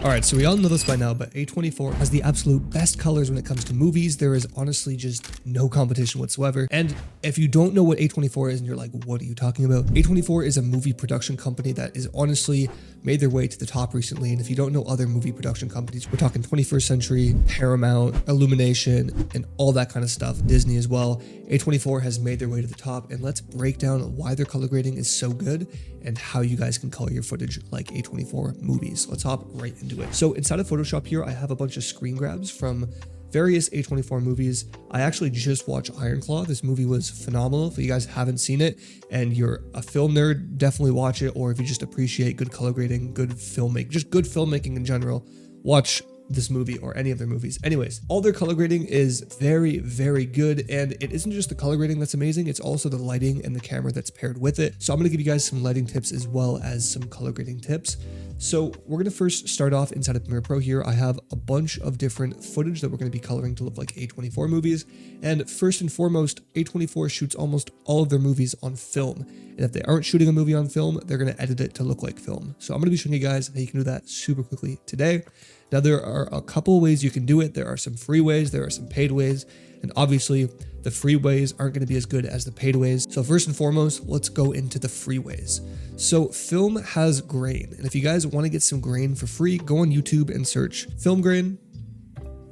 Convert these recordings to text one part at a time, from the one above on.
Alright, so we all know this by now, but A24 has the absolute best colors when it comes to movies. There is honestly just no competition whatsoever. And if you don't know what A24 is and you're like, what are you talking about? A24 is a movie production company that is honestly made their way to the top recently. And if you don't know other movie production companies, we're talking 21st Century, Paramount, Illumination, and all that kind of stuff, Disney as well. A24 has made their way to the top, and let's break down why their color grading is so good and how you guys can color your footage like A24 movies. Let's hop right into it. So inside of Photoshop here, I have a bunch of screen grabs from various A24 movies. I actually just watched Iron Claw. This movie was phenomenal. If you guys haven't seen it and you're a film nerd, definitely watch it. Or if you just appreciate good color grading, good filmmaking, just good filmmaking in general, watch this movie or any of their movies. Anyways, all their color grading is very, very good. And it isn't just the color grading that's amazing, it's also the lighting and the camera that's paired with it. So I'm going to give you guys some lighting tips as well as some color grading tips. So we're going to first start off inside of Premiere Pro here. I have a bunch of different footage that we're going to be coloring to look like A24 movies. And first and foremost, A24 shoots almost all of their movies on film. And if they aren't shooting a movie on film, they're going to edit it to look like film. So I'm going to be showing you guys how you can do that super quickly today. Now, there are a couple of ways you can do it. There are some free ways, there are some paid ways, and obviously the free ways aren't going to be as good as the paid ways. So first and foremost, let's go into the free ways. So film has grain, and if you guys want to get some grain for free, go on YouTube and search film grain.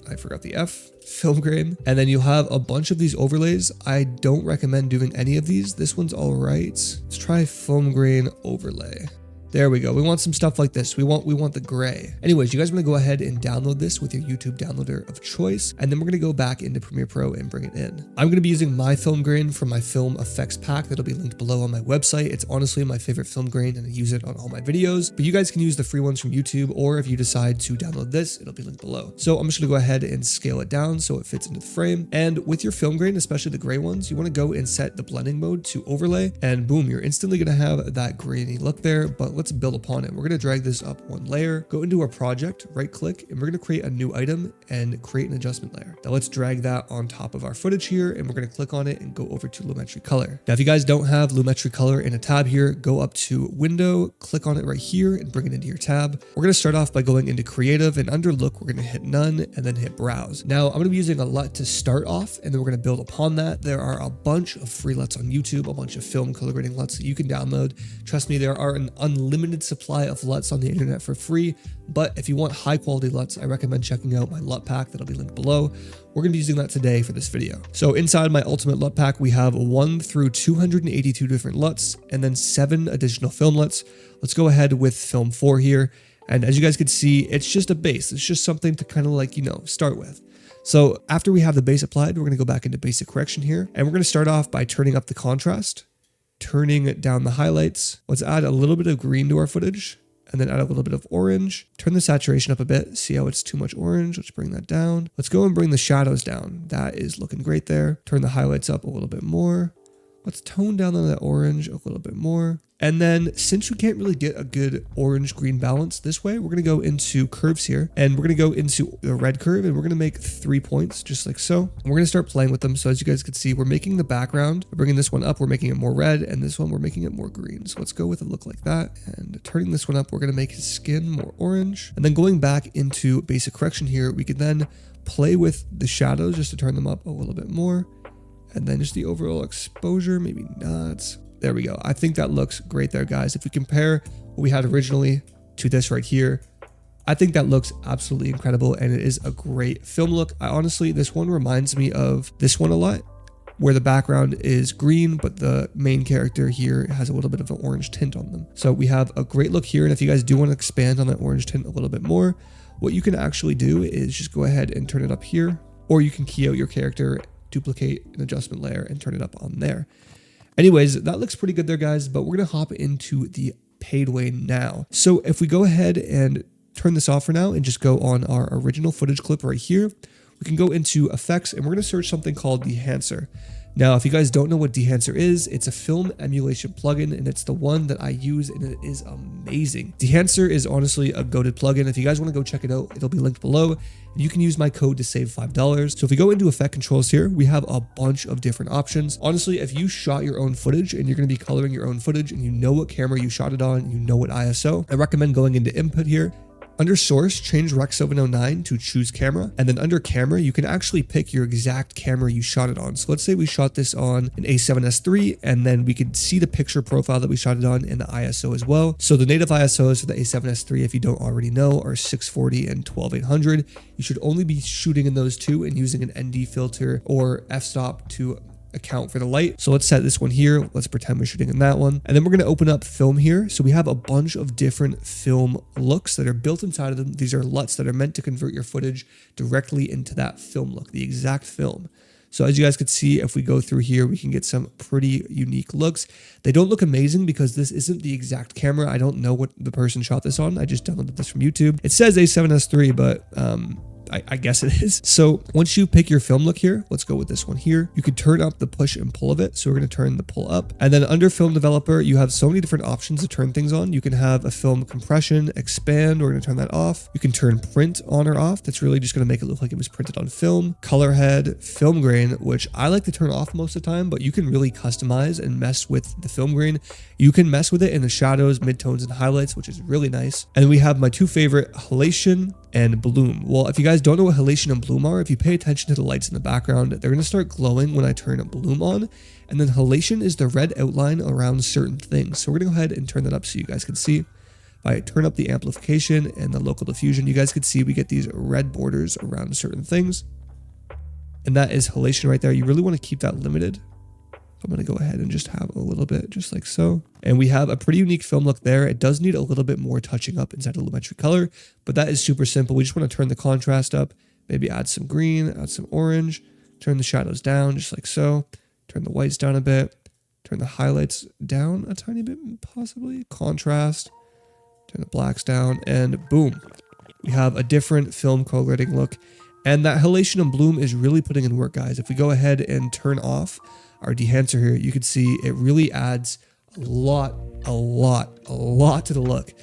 I forgot the F, film grain. And then you'll have a bunch of these overlays. I don't recommend doing any of these. This one's all right. Let's try film grain overlay. There we go. We want some stuff like this. We want the gray. Anyways, you guys want to go ahead and download this with your YouTube downloader of choice. And then we're going to go back into Premiere Pro and bring it in. I'm going to be using my film grain from my film effects pack. That'll be linked below on my website. It's honestly my favorite film grain and I use it on all my videos, but you guys can use the free ones from YouTube, or if you decide to download this, it'll be linked below. So I'm just going to go ahead and scale it down so it fits into the frame. And with your film grain, especially the gray ones, you want to go and set the blending mode to overlay, and boom, you're instantly going to have that grainy look there. But let's build upon it. We're going to drag this up one layer, go into our project, right click, and we're going to create a new item and create an adjustment layer. Now let's drag that on top of our footage here, and we're going to click on it and go over to Lumetri Color. Now, if you guys don't have Lumetri Color in a tab here, go up to Window, click on it right here and bring it into your tab. We're going to start off by going into Creative, and under Look, we're going to hit None and then hit Browse. Now I'm going to be using a LUT to start off, and then we're going to build upon that. There are a bunch of free LUTs on YouTube, a bunch of film color grading LUTs that you can download. Trust me, there are an unlimited supply of LUTs on the internet for free, but if you want high quality LUTs, I recommend checking out my LUT pack that'll be linked below. We're going to be using that today for this video. So inside my ultimate LUT pack, we have 1 through 282 different LUTs and then 7 additional film LUTs. Let's go ahead with film 4 here. And as you guys can see, it's just a base. It's just something to kind of like, start with. So after we have the base applied, we're going to go back into basic correction here, and we're going to start off by turning up the contrast, turning down the highlights. Let's add a little bit of green to our footage, and then add a little bit of orange. Turn the saturation up a bit. See how it's too much orange? Let's bring that down. Let's go and bring the shadows down. That is looking great there. Turn the highlights up a little bit more. Let's tone down on that orange a little bit more. And then since we can't really get a good orange-green balance this way, we're going to go into curves here, and we're going to go into the red curve, and we're going to make 3 points just like so. And we're going to start playing with them. So as you guys can see, we're making the background, we're bringing this one up, we're making it more red, and this one we're making it more green. So let's go with a look like that. And turning this one up, we're going to make his skin more orange. And then going back into basic correction here, we can then play with the shadows just to turn them up a little bit more. And then just the overall exposure, maybe not. There we go. I think that looks great there, guys. If we compare what we had originally to this right here, I think that looks absolutely incredible, and it is a great film look. Honestly, this one reminds me of this one a lot, where the background is green, but the main character here has a little bit of an orange tint on them. So we have a great look here, and if you guys do want to expand on that orange tint a little bit more, what you can actually do is just go ahead and turn it up here, or you can key out your character, duplicate an adjustment layer, and turn it up on there. Anyways, that looks pretty good there, guys, but we're going to hop into the paid way now. So if we go ahead and turn this off for now and just go on our original footage clip right here, we can go into effects, and we're going to search something called Dehancer. Now, if you guys don't know what Dehancer is, it's a film emulation plugin, and it's the one that I use, and it is amazing. Dehancer is honestly a goated plugin. If you guys want to go check it out, it'll be linked below. You can use my code to save $5. So if we go into effect controls here, we have a bunch of different options. Honestly, if you shot your own footage and you're going to be coloring your own footage and you know what camera you shot it on, you know what ISO, I recommend going into input here, Under source, change Rec 709 to choose camera. And then under camera, you can actually pick your exact camera you shot it on. So let's say we shot this on an A7S III, and then we could see the picture profile that we shot it on in the ISO as well. So the native ISOs for the A7S III, if you don't already know, are 640 and 12800. You should only be shooting in those two and using an ND filter or f-stop to account for the light. So let's set this one here. Let's pretend we're shooting in that one. And then we're going to open up film here. So we have a bunch of different film looks that are built inside of them. These are LUTs that are meant to convert your footage directly into that film look, the exact film. So as you guys could see, if we go through here, we can get some pretty unique looks. They don't look amazing because this isn't the exact camera. I don't know what the person shot this on. I just downloaded this from YouTube. It says A7S III, but I guess it is. So once you pick your film look here, let's go with this one here. You can turn up the push and pull of it. So we're going to turn the pull up. And then under film developer, you have so many different options to turn things on. You can have a film compression, expand. We're going to turn that off. You can turn print on or off. That's really just going to make it look like it was printed on film. Color head, film grain, which I like to turn off most of the time, but you can really customize and mess with the film grain. You can mess with it in the shadows, midtones, and highlights, which is really nice. And we have my two favorite, halation and bloom. Well, if you guys don't know what halation and bloom are, if you pay attention to the lights in the background, they're going to start glowing when I turn a bloom on. And then halation is the red outline around certain things. So we're going to go ahead and turn that up so you guys can see. If I turn up the amplification and the local diffusion, you guys can see we get these red borders around certain things. And that is halation right there. You really want to keep that limited. So I'm going to go ahead and just have a little bit just like so. And we have a pretty unique film look there. It does need a little bit more touching up inside of lumetri color, but that is super simple. We just want to turn the contrast up, maybe add some green, add some orange, turn the shadows down just like so, turn the whites down a bit, turn the highlights down a tiny bit, possibly, contrast, turn the blacks down, and boom. We have a different film color grading look. And that halation and bloom is really putting in work, guys. If we go ahead and turn off our Dehancer here, you can see it really adds a lot to the look.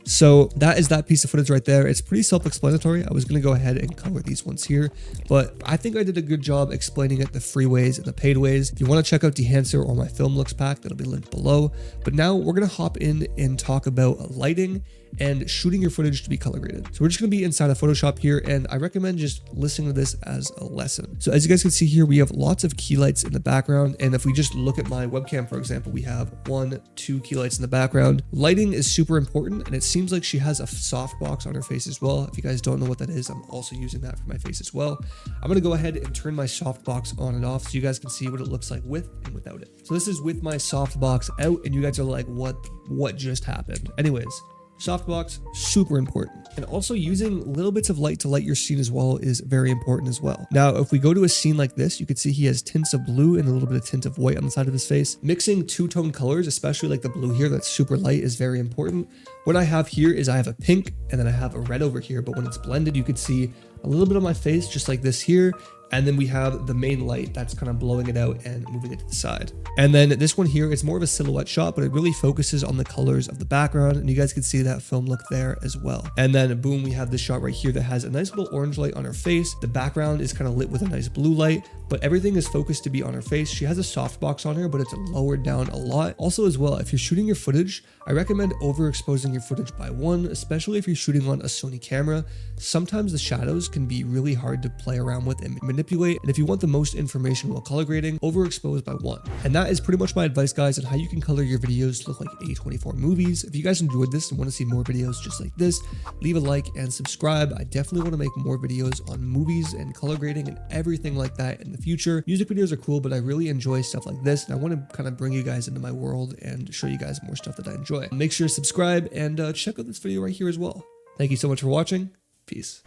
So that is that piece of footage right there. It's pretty self-explanatory. I was going to go ahead and cover these ones here, but I think I did a good job explaining it the free ways and the paid ways. If you want to check out Dehancer or my film looks pack, that'll be linked below. But now we're going to hop in and talk about lighting and shooting your footage to be color graded. So we're just going to be inside of Photoshop here, and I recommend just listening to this as a lesson. So as you guys can see here, we have lots of key lights in the background, and if we just look at my webcam, for example, we have 1, 2 key lights in the background. Lighting is super important, and it seems like she has a softbox on her face as well. If you guys don't know what that is, I'm also using that for my face as well. I'm going to go ahead and turn my softbox on and off so you guys can see what it looks like with and without it. So this is with my softbox out, and you guys are like, what just happened? Anyways, softbox, super important. And also using little bits of light to light your scene as well is very important as well. Now, if we go to a scene like this, you can see he has tints of blue and a little bit of tint of white on the side of his face. Mixing two-tone colors, especially like the blue here that's super light, is very important. What I have here is I have a pink and then I have a red over here, but when it's blended, you can see a little bit on my face, just like this here. And then we have the main light that's kind of blowing it out and moving it to the side. And then this one here, it's more of a silhouette shot, but it really focuses on the colors of the background. And you guys can see that film look there as well. And then boom, we have this shot right here that has a nice little orange light on her face. The background is kind of lit with a nice blue light, but everything is focused to be on her face. She has a softbox on her, but it's lowered down a lot. Also as well, if you're shooting your footage, I recommend overexposing your footage by 1, especially if you're shooting on a Sony camera. Sometimes the shadows can be really hard to play around with and manipulate. And if you want the most information while color grading, overexpose by 1. And that is pretty much my advice, guys, on how you can color your videos to look like A24 movies. If you guys enjoyed this and want to see more videos just like this, leave a like and subscribe. I definitely want to make more videos on movies and color grading and everything like that in the future. Music videos are cool, but I really enjoy stuff like this, and I want to kind of bring you guys into my world and show you guys more stuff that I enjoy. Make sure to subscribe and check out this video right here as well. Thank you so much for watching. Peace.